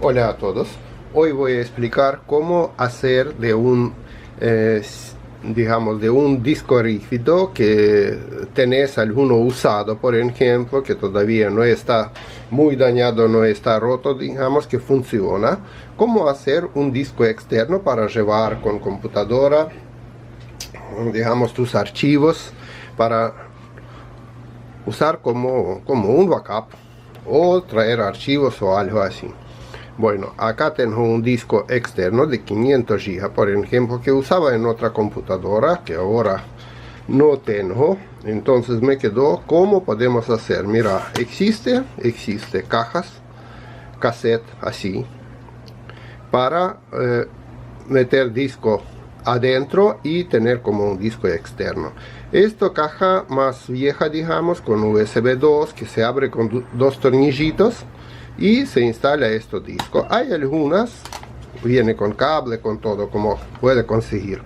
Hola a todos. Hoy voy a explicar cómo hacer de de un disco rígido que tenés alguno usado, por ejemplo, que todavía no está muy dañado, no está roto, digamos que funciona. Cómo hacer un disco externo para llevar con computadora, digamos, tus archivos para usar como un backup o traer archivos o algo así. Bueno, acá tengo un disco externo de 500 GB, por ejemplo, que usaba en otra computadora, que ahora no tengo. Entonces me quedó, ¿cómo podemos hacer? Mira, existe cajas, cassette, así, para meter disco adentro y tener como un disco externo. Esta caja más vieja, digamos, con USB 2, que se abre con dos tornillitos y se instala este disco. Hay algunas, viene con cable, con todo, como puede conseguir.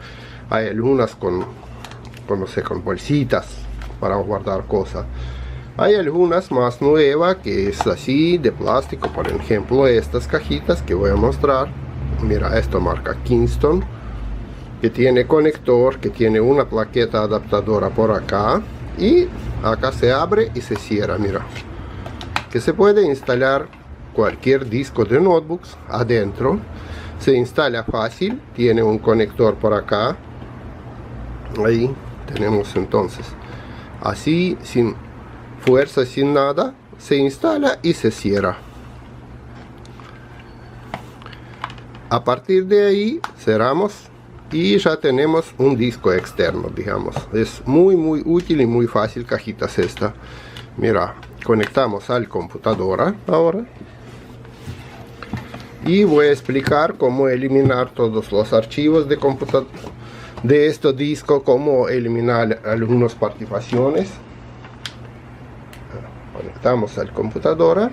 Hay algunas no sé, con bolsitas para guardar cosas. Hay algunas más nuevas que es así, de plástico, por ejemplo, estas cajitas que voy a mostrar. Mira, esto marca Kingston, que tiene conector, que tiene una plaqueta adaptadora por acá. Y acá se abre y se cierra, mira. Que se puede instalar cualquier disco de notebooks adentro. Se instala fácil, tiene un conector por acá. Ahí tenemos entonces. Así, sin fuerza, sin nada, se instala y se cierra. A partir de ahí cerramos y ya tenemos un disco externo, digamos. Es muy útil y muy fácil cajitas esta. Mira, conectamos al computadora ahora y voy a explicar cómo eliminar todos los archivos de este disco, cómo eliminar algunas particiones. Conectamos al computadora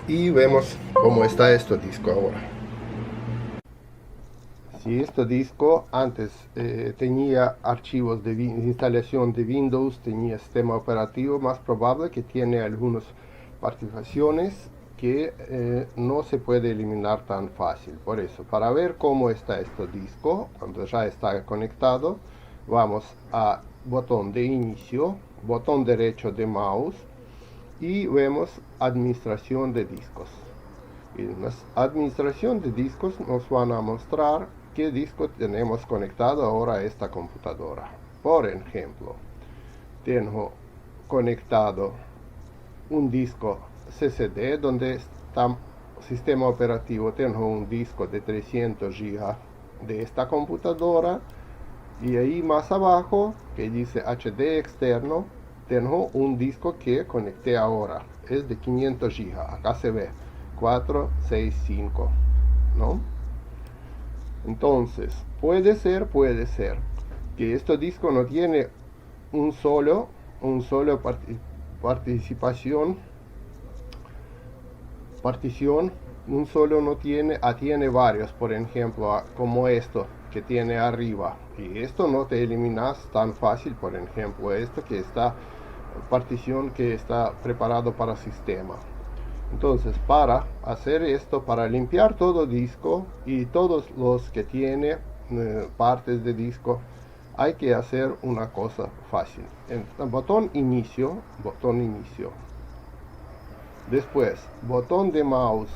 y vemos cómo está este disco ahora. Si este disco antes tenía archivos de instalación de Windows, tenía sistema operativo, más probable que tiene algunas particiones que no se puede eliminar tan fácil. Por eso, para ver cómo está este disco, cuando ya está conectado, vamos a botón de inicio, botón derecho de mouse y vemos administración de discos. En la administración de discos nos van a mostrar qué disco tenemos conectado ahora a esta computadora. Por ejemplo, tengo conectado un disco CCD donde está sistema operativo. Tengo un disco de 300 GB de esta computadora y ahí más abajo que dice HD externo tengo un disco que conecté ahora, es de 500 GB. Acá se ve 465, ¿no? Entonces puede ser que este disco no tiene un solo partición, un solo no tiene, tiene varios, por ejemplo, como esto que tiene arriba, y esto no te eliminas tan fácil. Por ejemplo, esto que está partición que está preparado para sistema. Entonces, para hacer esto, para limpiar todo disco y todos los que tiene partes de disco, hay que hacer una cosa fácil. En el botón inicio, después botón de mouse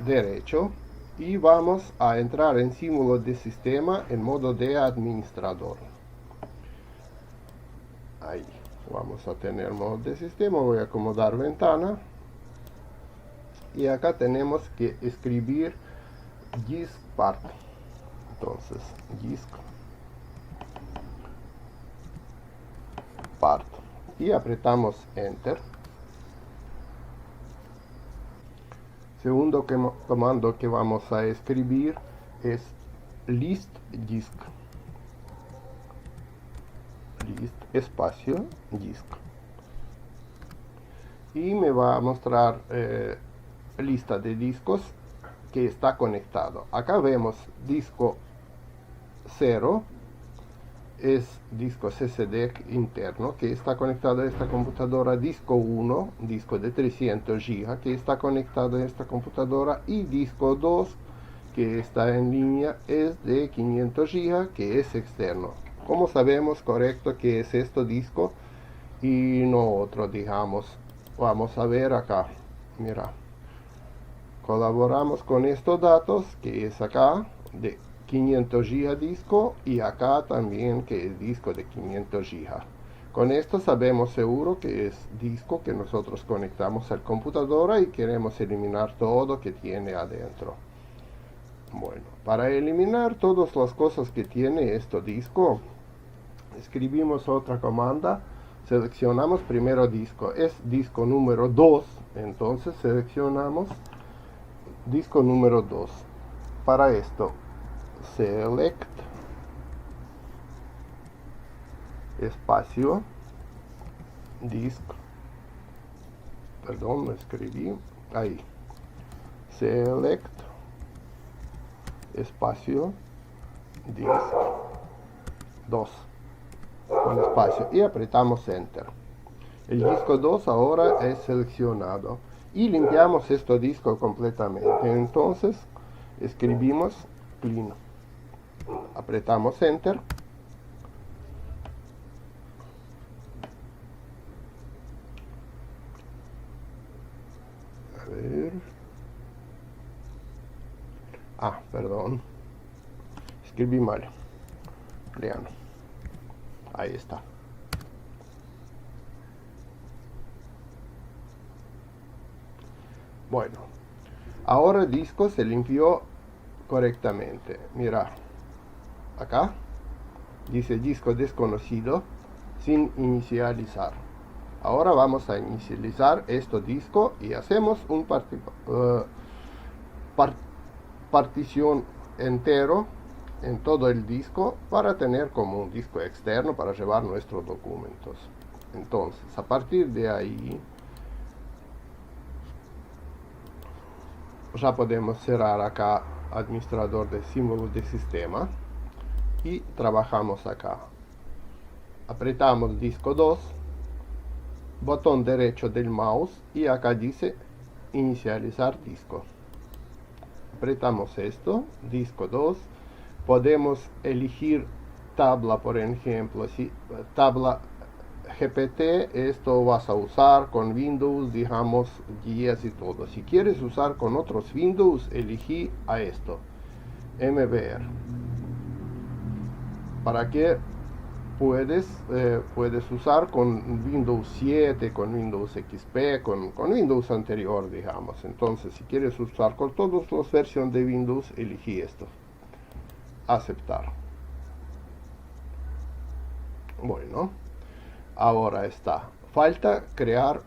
derecho y vamos a entrar en símbolo de sistema en modo de administrador. Ahí vamos a tener modo de sistema. Voy a acomodar ventana y acá tenemos que escribir disk part. Entonces disk part y apretamos enter. Segundo comando que vamos a escribir es list disk, list espacio disk, y me va a mostrar lista de discos que está conectado. Acá vemos disco 0, es disco CCD interno que está conectado a esta computadora, disco 1, disco de 300 GB que está conectado a esta computadora, y disco 2 que está en línea es de 500 GB que es externo. ¿Cómo sabemos correcto que es este disco y no otro, digamos? Vamos a ver acá, mira, colaboramos con estos datos que es acá de 500 GB disco, y acá también que es disco de 500 GB. Con esto sabemos seguro que es disco que nosotros conectamos al computadora y queremos eliminar todo que tiene adentro. Bueno, para eliminar todas las cosas que tiene este disco, escribimos otra comanda. Seleccionamos primero disco, es disco número 2, entonces seleccionamos disco número 2. Para esto, select espacio disk, perdón, lo escribí ahí, select espacio disk 2 con espacio y apretamos enter. El disco 2 ahora es seleccionado y limpiamos este disco completamente. Entonces escribimos clean, apretamos enter. A ver. Perdón, escribí mal. Lean. Ahí está. Bueno, ahora el disco se limpió correctamente. Mira, acá dice disco desconocido sin inicializar. Ahora vamos a inicializar este disco y hacemos un partición entero en todo el disco para tener como un disco externo para llevar nuestros documentos. Entonces, a partir de ahí ya podemos cerrar acá administrador de símbolos de sistema y trabajamos acá. Apretamos disco 2, botón derecho del mouse y acá dice inicializar disco. Apretamos esto, disco 2. Podemos elegir tabla, por ejemplo, si tabla GPT, esto vas a usar con Windows, digamos, guías y todo. Si quieres usar con otros Windows, elegí a esto, MBR. Para que puedes usar con Windows 7, con Windows XP, con Windows anterior, digamos. Entonces, si quieres usar con todas las versiones de Windows, elegí esto. Aceptar. Bueno, ahora está. Falta crear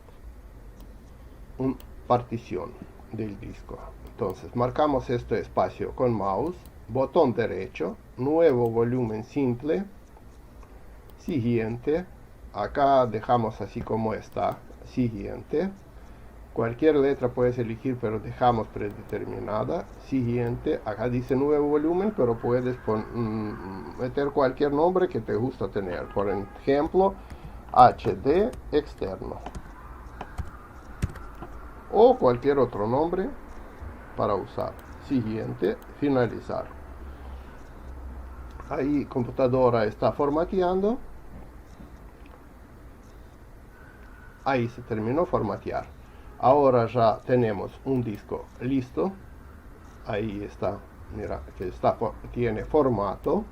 una partición del disco. Entonces, marcamos este espacio con mouse, botón derecho, nuevo volumen simple, siguiente, acá dejamos así como está, siguiente, cualquier letra puedes elegir pero dejamos predeterminada, siguiente, acá dice nuevo volumen pero puedes meter cualquier nombre que te gusta tener, por ejemplo HD externo o cualquier otro nombre para usar. Siguiente, finalizar. Ahí computadora está formateando. Ahí se terminó formatear. Ahora ya tenemos un disco listo. Ahí está, mira que tiene formato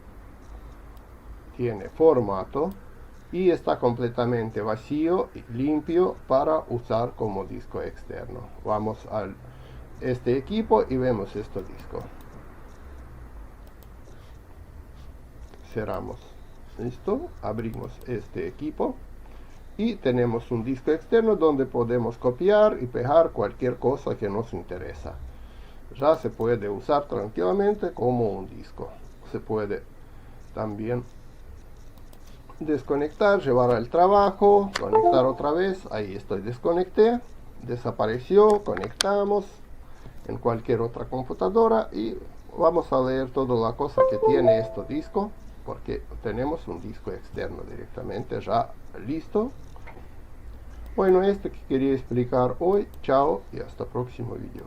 y está completamente vacío y limpio para usar como disco externo. Vamos a este equipo y vemos este disco. Cerramos esto, abrimos este equipo y tenemos un disco externo donde podemos copiar y pegar cualquier cosa que nos interesa. Ya se puede usar tranquilamente como un disco. Se puede también desconectar, llevar al trabajo, conectar otra vez. Ahí estoy, desconecté, desapareció, conectamos en cualquier otra computadora y vamos a leer toda la cosa que tiene este disco. porque tenemos un disco externo directamente ya listo. Bueno, esto que quería explicar hoy. Chao y hasta el próximo video.